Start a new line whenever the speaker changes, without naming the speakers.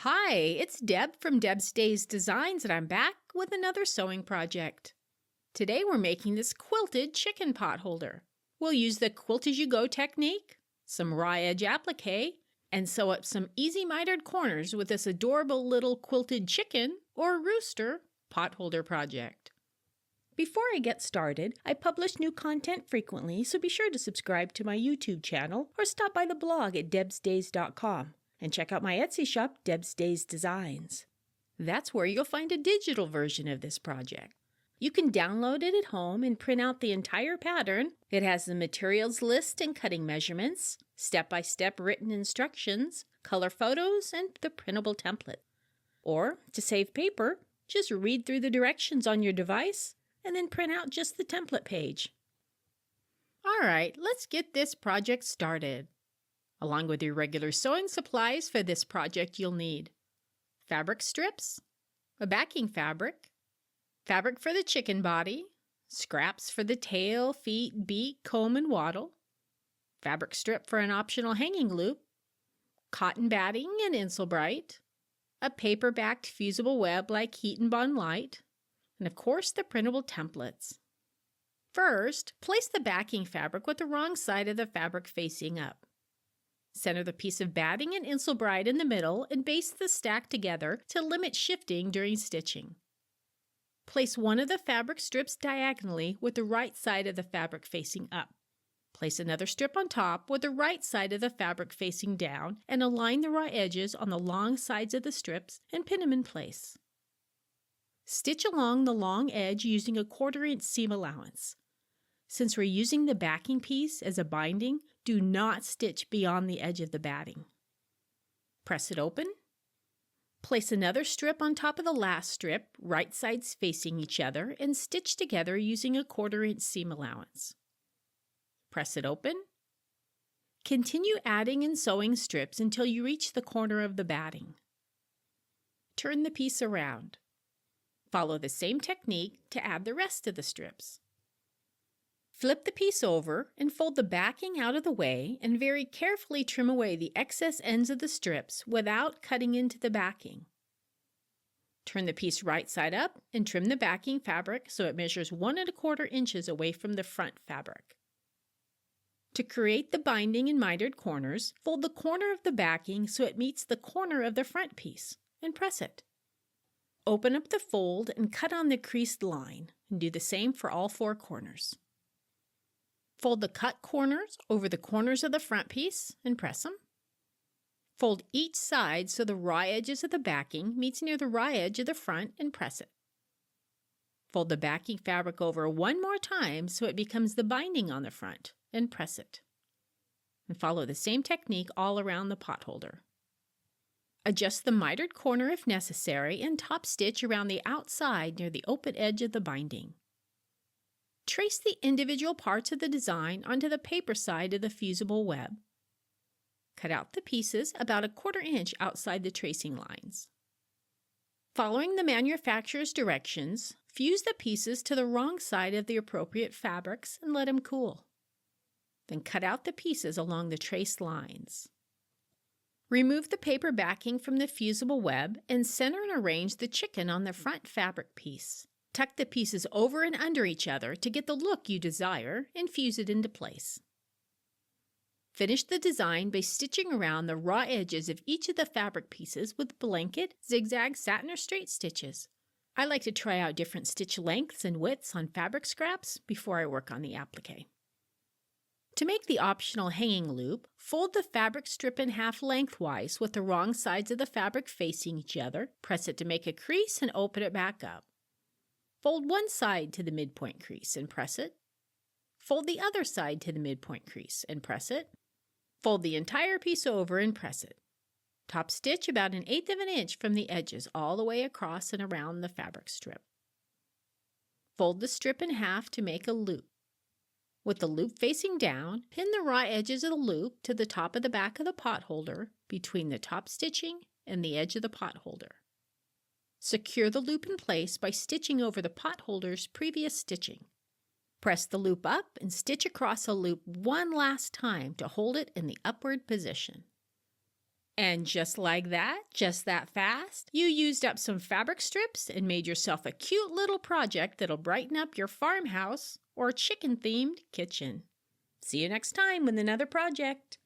Hi, it's Deb from Deb's Days Designs, and I'm back with another sewing project. Today we're making this quilted chicken pot holder. We'll use the quilt as you go technique, some raw edge applique, and sew up some easy mitered corners with this adorable little quilted chicken or rooster pot holder project. Before I get started, I publish new content frequently, so be sure to subscribe to my YouTube channel or stop by the blog at debsdays.com. And check out my Etsy shop, Deb's Days Designs. That's where you'll find a digital version of this project. You can download it at home and print out the entire pattern. It has the materials list and cutting measurements, step-by-step written instructions, color photos, and the printable template. Or, to save paper, just read through the directions on your device and then print out just the template page. All right, let's get this project started. Along with your regular sewing supplies for this project, you'll need fabric strips, a backing fabric, fabric for the chicken body, scraps for the tail, feet, beak, comb, and wattle, fabric strip for an optional hanging loop, cotton batting and Insulbright, a paper-backed fusible web like Heat and Bond Light, and of course the printable templates. First, place the backing fabric with the wrong side of the fabric facing up. Center the piece of batting and Insulbright in the middle and baste the stack together to limit shifting during stitching. Place one of the fabric strips diagonally with the right side of the fabric facing up. Place another strip on top with the right side of the fabric facing down and align the raw edges on the long sides of the strips and pin them in place. Stitch along the long edge using a 1/4 inch seam allowance. Since we're using the backing piece as a binding, do not stitch beyond the edge of the batting. Press it open. Place another strip on top of the last strip, right sides facing each other, and stitch together using a 1/4 inch seam allowance. Press it open. Continue adding and sewing strips until you reach the corner of the batting. Turn the piece around. Follow the same technique to add the rest of the strips. Flip the piece over and fold the backing out of the way and very carefully trim away the excess ends of the strips without cutting into the backing. Turn the piece right side up and trim the backing fabric so it measures 1 1/4 inches away from the front fabric. To create the binding and mitered corners, fold the corner of the backing so it meets the corner of the front piece and press it. Open up the fold and cut on the creased line and do the same for all 4 corners. Fold the cut corners over the corners of the front piece and press them. Fold each side so the raw edges of the backing meets near the raw edge of the front and press it. Fold the backing fabric over 1 more time so it becomes the binding on the front and press it. And follow the same technique all around the pot holder. Adjust the mitered corner if necessary and top stitch around the outside near the open edge of the binding. Trace the individual parts of the design onto the paper side of the fusible web. Cut out the pieces about a 1/4 inch outside the tracing lines. Following the manufacturer's directions, fuse the pieces to the wrong side of the appropriate fabrics and let them cool. Then cut out the pieces along the traced lines. Remove the paper backing from the fusible web and center and arrange the chicken on the front fabric piece. Tuck the pieces over and under each other to get the look you desire and fuse it into place. Finish the design by stitching around the raw edges of each of the fabric pieces with blanket, zigzag, satin, or straight stitches. I like to try out different stitch lengths and widths on fabric scraps before I work on the applique. To make the optional hanging loop, fold the fabric strip in half lengthwise with the wrong sides of the fabric facing each other, press it to make a crease, and open it back up. Fold one side to the midpoint crease and press it. Fold the other side to the midpoint crease and press it. Fold the entire piece over and press it. Top stitch about 1/8 of an inch from the edges all the way across and around the fabric strip. Fold the strip in half to make a loop. With the loop facing down, pin the raw edges of the loop to the top of the back of the pot holder between the top stitching and the edge of the pot holder. Secure the loop in place by stitching over the pot holder's previous stitching. Press the loop up and stitch across a loop one last time to hold it in the upward position. And just like that, just that fast, you used up some fabric strips and made yourself a cute little project that'll brighten up your farmhouse or chicken-themed kitchen. See you next time with another project.